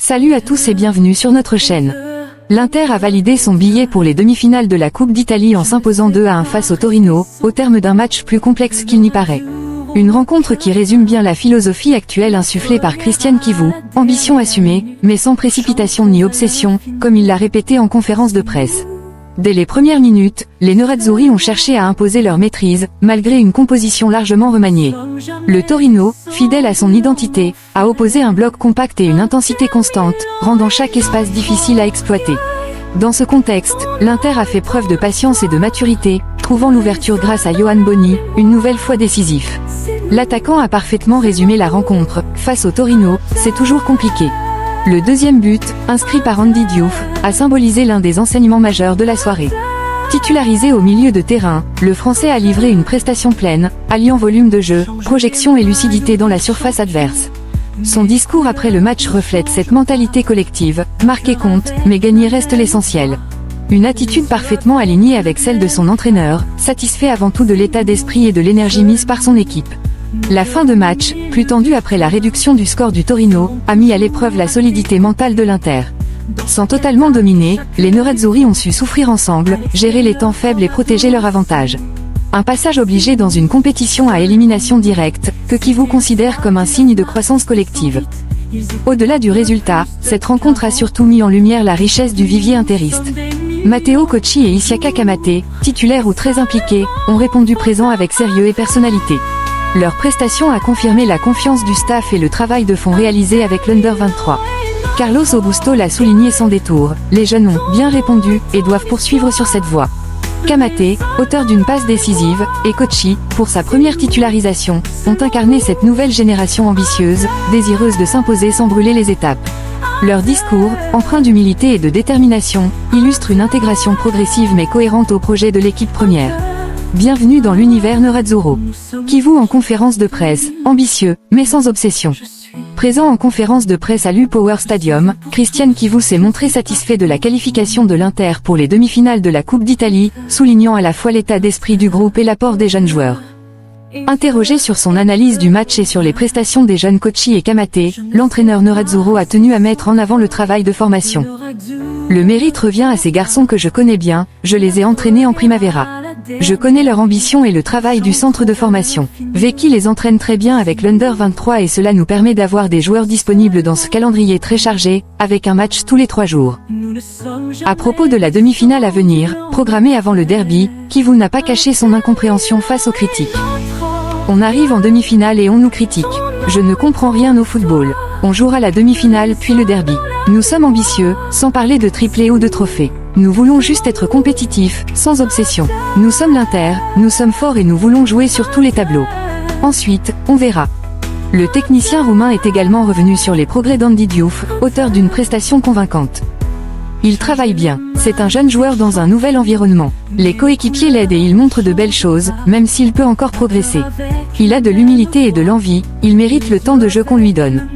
Salut à tous et bienvenue sur notre chaîne. L'Inter a validé son billet pour les demi-finales de la Coupe d'Italie en s'imposant 2-1 face au Torino, au terme d'un match plus complexe qu'il n'y paraît. Une rencontre qui résume bien la philosophie actuelle insufflée par Cristian Chivu, ambition assumée, mais sans précipitation ni obsession, comme il l'a répété en conférence de presse. Dès les premières minutes, les Nerazzurri ont cherché à imposer leur maîtrise, malgré une composition largement remaniée. Le Torino, fidèle à son identité, a opposé un bloc compact et une intensité constante, rendant chaque espace difficile à exploiter. Dans ce contexte, l'Inter a fait preuve de patience et de maturité, trouvant l'ouverture grâce à Yohan Boni, une nouvelle fois décisif. L'attaquant a parfaitement résumé la rencontre. Face au Torino, c'est toujours compliqué. Le deuxième but, inscrit par Andy Diouf, a symbolisé l'un des enseignements majeurs de la soirée. Titularisé au milieu de terrain, le Français a livré une prestation pleine, alliant volume de jeu, projection et lucidité dans la surface adverse. Son discours après le match reflète cette mentalité collective, marquer compte, mais gagner reste l'essentiel. Une attitude parfaitement alignée avec celle de son entraîneur, satisfait avant tout de l'état d'esprit et de l'énergie mise par son équipe. La fin de match, plus tendue après la réduction du score du Torino, a mis à l'épreuve la solidité mentale de l'Inter. Sans totalement dominer, les Nerazzurri ont su souffrir ensemble, gérer les temps faibles et protéger leur avantage. Un passage obligé dans une compétition à élimination directe, que Chivu considère comme un signe de croissance collective. Au-delà du résultat, cette rencontre a surtout mis en lumière la richesse du vivier interiste. Matteo Cocchi et Isiaka Kamate, titulaires ou très impliqués, ont répondu présents avec sérieux et personnalité. Leur prestation a confirmé la confiance du staff et le travail de fond réalisé avec l'Under 23. Carlos Augusto l'a souligné sans détour, les jeunes ont bien répondu et doivent poursuivre sur cette voie. Kamate, auteur d'une passe décisive, et Cocchi, pour sa première titularisation, ont incarné cette nouvelle génération ambitieuse, désireuse de s'imposer sans brûler les étapes. Leur discours, empreint d'humilité et de détermination, illustre une intégration progressive mais cohérente au projet de l'équipe première. Bienvenue dans l'univers Nerazzurro. Chivu en conférence de presse, ambitieux, mais sans obsession. Présent en conférence de presse à l'U-Power Stadium, Cristian Chivu s'est montré satisfait de la qualification de l'Inter pour les demi-finales de la Coupe d'Italie, soulignant à la fois l'état d'esprit du groupe et l'apport des jeunes joueurs. Interrogé sur son analyse du match et sur les prestations des jeunes Cocchi et Kamate, l'entraîneur Nerazzurro a tenu à mettre en avant le travail de formation. Le mérite revient à ces garçons que je connais bien, je les ai entraînés en Primavera. Je connais leur ambition et le travail du centre de formation. Vecchi les entraîne très bien avec l'Under 23 et cela nous permet d'avoir des joueurs disponibles dans ce calendrier très chargé, avec un match tous les 3 jours. À propos de la demi-finale à venir, programmée avant le derby, Chivu n'a pas caché son incompréhension face aux critiques. On arrive en demi-finale et on nous critique. Je ne comprends rien au football. On jouera la demi-finale puis le derby. Nous sommes ambitieux, sans parler de triplé ou de trophée. Nous voulons juste être compétitifs, sans obsession. Nous sommes l'Inter, nous sommes forts et nous voulons jouer sur tous les tableaux. Ensuite, on verra. Le technicien roumain est également revenu sur les progrès d'Andy Diouf, auteur d'une prestation convaincante. Il travaille bien, c'est un jeune joueur dans un nouvel environnement. Les coéquipiers l'aident et il montre de belles choses, même s'il peut encore progresser. Il a de l'humilité et de l'envie, il mérite le temps de jeu qu'on lui donne.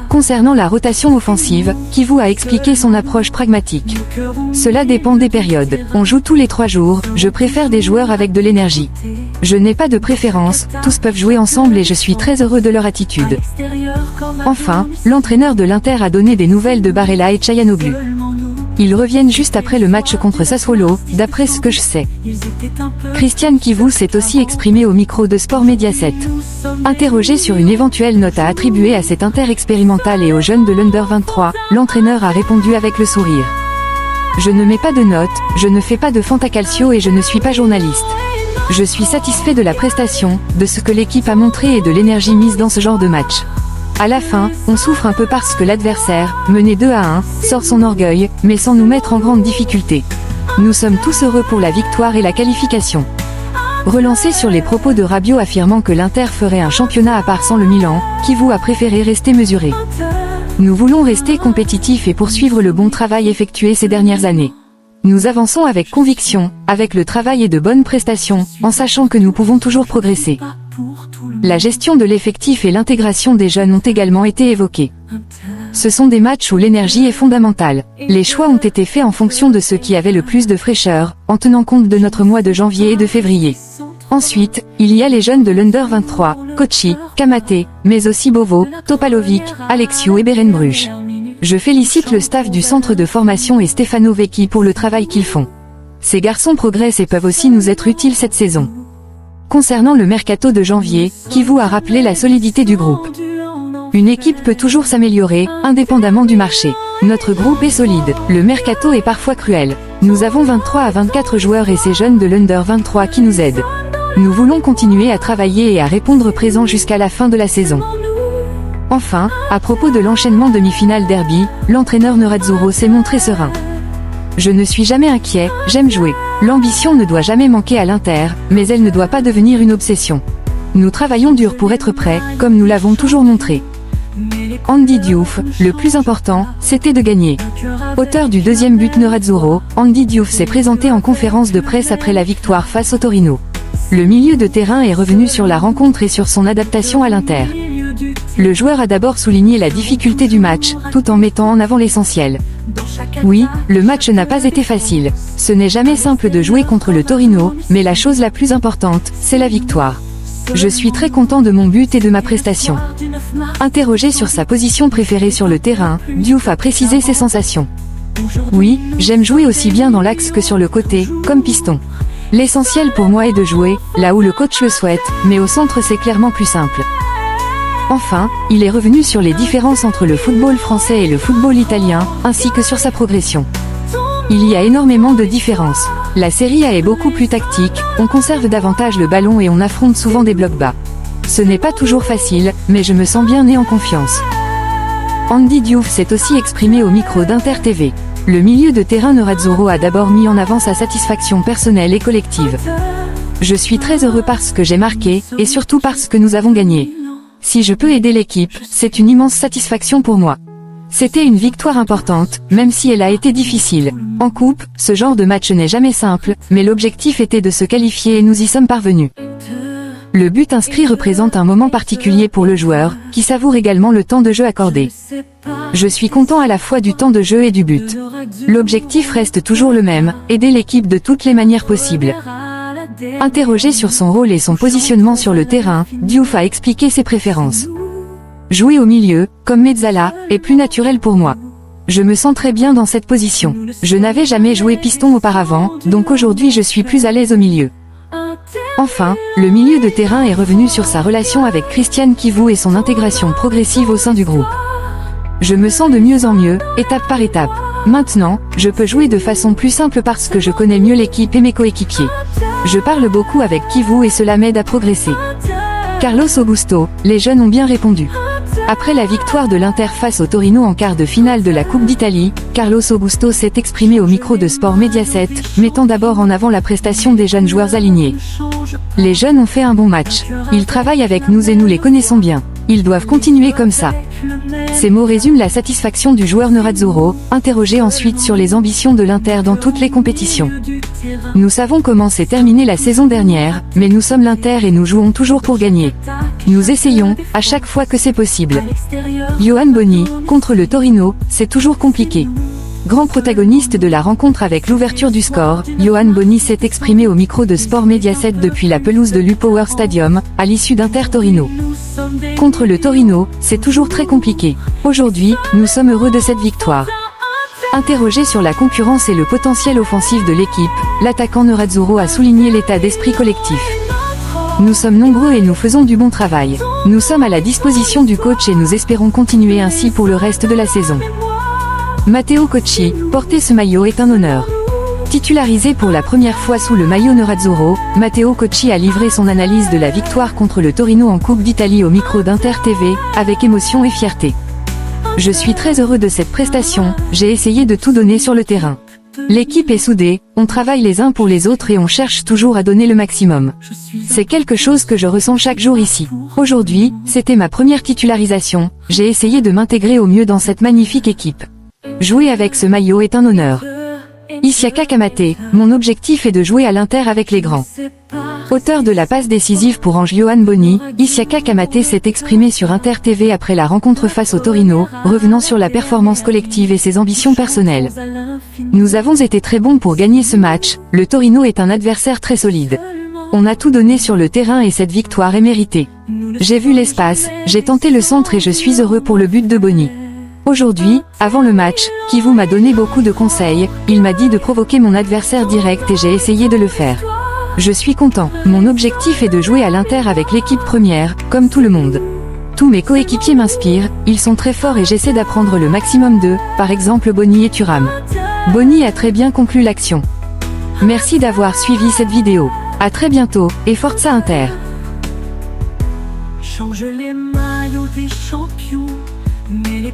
Concernant la rotation offensive, Chivu a expliqué son approche pragmatique. Cela dépend des périodes. On joue tous les 3 jours, je préfère des joueurs avec de l'énergie. Je n'ai pas de préférence, tous peuvent jouer ensemble et je suis très heureux de leur attitude. Enfin, l'entraîneur de l'Inter a donné des nouvelles de Barella et Çalhanoğlu. Ils reviennent juste après le match contre Sassuolo, d'après ce que je sais. Cristian Chivu s'est aussi exprimé au micro de Sport Mediaset. Interrogé sur une éventuelle note à attribuer à cet Inter expérimental et aux jeunes de l'Under 23, l'entraîneur a répondu avec le sourire. Je ne mets pas de note, je ne fais pas de fantacalcio et je ne suis pas journaliste. Je suis satisfait de la prestation, de ce que l'équipe a montré et de l'énergie mise dans ce genre de match. À la fin, on souffre un peu parce que l'adversaire, mené 2-1, sort son orgueil, mais sans nous mettre en grande difficulté. Nous sommes tous heureux pour la victoire et la qualification. Relancé sur les propos de Rabiot affirmant que l'Inter ferait un championnat à part sans le Milan, Chivu a préféré rester mesuré. Nous voulons rester compétitifs et poursuivre le bon travail effectué ces dernières années. Nous avançons avec conviction, avec le travail et de bonnes prestations, en sachant que nous pouvons toujours progresser. La gestion de l'effectif et l'intégration des jeunes ont également été évoqués. Ce sont des matchs où l'énergie est fondamentale. Les choix ont été faits en fonction de ceux qui avaient le plus de fraîcheur, en tenant compte de notre mois de janvier et de février. Ensuite, il y a les jeunes de l'Under 23, Cocchi, Kamate, mais aussi Bovo, Topalovic, Alexiou et Berenbruch. Je félicite le staff du centre de formation et Stefano Vecchi pour le travail qu'ils font. Ces garçons progressent et peuvent aussi nous être utiles cette saison. Concernant le mercato de janvier, Kivu a rappelé la solidité du groupe. Une équipe peut toujours s'améliorer, indépendamment du marché. Notre groupe est solide, le mercato est parfois cruel. Nous avons 23 à 24 joueurs et ces jeunes de l'Under 23 qui nous aident. Nous voulons continuer à travailler et à répondre présent jusqu'à la fin de la saison. Enfin, à propos de l'enchaînement demi-finale derby, l'entraîneur Nerazzurro s'est montré serein. Je ne suis jamais inquiet, j'aime jouer. L'ambition ne doit jamais manquer à l'Inter, mais elle ne doit pas devenir une obsession. Nous travaillons dur pour être prêts, comme nous l'avons toujours montré. Andy Diouf, le plus important, c'était de gagner. Auteur du deuxième but Nerazzurro, Andy Diouf s'est présenté en conférence de presse après la victoire face au Torino. Le milieu de terrain est revenu sur la rencontre et sur son adaptation à l'Inter. Le joueur a d'abord souligné la difficulté du match, tout en mettant en avant l'essentiel. Oui, le match n'a pas été facile. Ce n'est jamais simple de jouer contre le Torino, mais la chose la plus importante, c'est la victoire. Je suis très content de mon but et de ma prestation. Interrogé sur sa position préférée sur le terrain, Diouf a précisé ses sensations. Oui, j'aime jouer aussi bien dans l'axe que sur le côté, comme piston. L'essentiel pour moi est de jouer, là où le coach le souhaite, mais au centre c'est clairement plus simple. Enfin, il est revenu sur les différences entre le football français et le football italien, ainsi que sur sa progression. Il y a énormément de différences. La Serie A est beaucoup plus tactique, on conserve davantage le ballon et on affronte souvent des blocs bas. Ce n'est pas toujours facile, mais je me sens bien et en confiance. Andy Diouf s'est aussi exprimé au micro d'Inter TV. Le milieu de terrain Nerazzurro a d'abord mis en avant sa satisfaction personnelle et collective. Je suis très heureux parce que j'ai marqué, et surtout parce que nous avons gagné. Si je peux aider l'équipe, c'est une immense satisfaction pour moi. C'était une victoire importante, même si elle a été difficile. En coupe, ce genre de match n'est jamais simple, mais l'objectif était de se qualifier et nous y sommes parvenus. Le but inscrit représente un moment particulier pour le joueur, qui savoure également le temps de jeu accordé. Je suis content à la fois du temps de jeu et du but. L'objectif reste toujours le même, aider l'équipe de toutes les manières possibles. Interrogé sur son rôle et son positionnement sur le terrain, Diouf a expliqué ses préférences. Jouer au milieu, comme Mezzala, est plus naturel pour moi. Je me sens très bien dans cette position. Je n'avais jamais joué piston auparavant, donc aujourd'hui je suis plus à l'aise au milieu. Enfin, le milieu de terrain est revenu sur sa relation avec Christian Kivu et son intégration progressive au sein du groupe. Je me sens de mieux en mieux, étape par étape. Maintenant, je peux jouer de façon plus simple parce que je connais mieux l'équipe et mes coéquipiers. Je parle beaucoup avec Kivu et cela m'aide à progresser. Carlos Augusto, les jeunes ont bien répondu. Après la victoire de l'Inter face au Torino en quart de finale de la Coupe d'Italie, Carlos Augusto s'est exprimé au micro de Sport Mediaset, mettant d'abord en avant la prestation des jeunes joueurs alignés. Les jeunes ont fait un bon match. Ils travaillent avec nous et nous les connaissons bien. Ils doivent continuer comme ça. Ces mots résument la satisfaction du joueur Nerazzurro, interrogé ensuite sur les ambitions de l'Inter dans toutes les compétitions. Nous savons comment s'est terminée la saison dernière, mais nous sommes l'Inter et nous jouons toujours pour gagner. Nous essayons, à chaque fois que c'est possible. Yohan Boni, contre le Torino, c'est toujours compliqué. Grand protagoniste de la rencontre avec l'ouverture du score, Yohan Boni s'est exprimé au micro de Sport Mediaset depuis la pelouse de l'U-Power Stadium, à l'issue d'Inter Torino. Contre le Torino, c'est toujours très compliqué. Aujourd'hui, nous sommes heureux de cette victoire. Interrogé sur la concurrence et le potentiel offensif de l'équipe, l'attaquant Nerazzurro a souligné l'état d'esprit collectif. Nous sommes nombreux et nous faisons du bon travail. Nous sommes à la disposition du coach et nous espérons continuer ainsi pour le reste de la saison. Matteo Cocci, porter ce maillot est un honneur. Titularisé pour la première fois sous le maillot Nerazzurro, Matteo Cocci a livré son analyse de la victoire contre le Torino en Coupe d'Italie au micro d'Inter TV, avec émotion et fierté. Je suis très heureux de cette prestation, j'ai essayé de tout donner sur le terrain. L'équipe est soudée, on travaille les uns pour les autres et on cherche toujours à donner le maximum. C'est quelque chose que je ressens chaque jour ici. Aujourd'hui, c'était ma première titularisation, j'ai essayé de m'intégrer au mieux dans cette magnifique équipe. Jouer avec ce maillot est un honneur. Isiaka Kamate, mon objectif est de jouer à l'Inter avec les grands. Auteur de la passe décisive pour Ange Yohan Boni, Isiaka Kamate s'est exprimé sur Inter TV après la rencontre face au Torino, revenant sur la performance collective et ses ambitions personnelles. Nous avons été très bons pour gagner ce match, le Torino est un adversaire très solide. On a tout donné sur le terrain et cette victoire est méritée. J'ai vu l'espace, j'ai tenté le centre et je suis heureux pour le but de Boni. Aujourd'hui, avant le match, Kivu m'a donné beaucoup de conseils, il m'a dit de provoquer mon adversaire direct et j'ai essayé de le faire. Je suis content, mon objectif est de jouer à l'Inter avec l'équipe première, comme tout le monde. Tous mes coéquipiers m'inspirent, ils sont très forts et j'essaie d'apprendre le maximum d'eux, par exemple Boni et Thuram. Boni a très bien conclu l'action. Merci d'avoir suivi cette vidéo. À très bientôt, et Forza Inter. Change les maillots des champions, mais les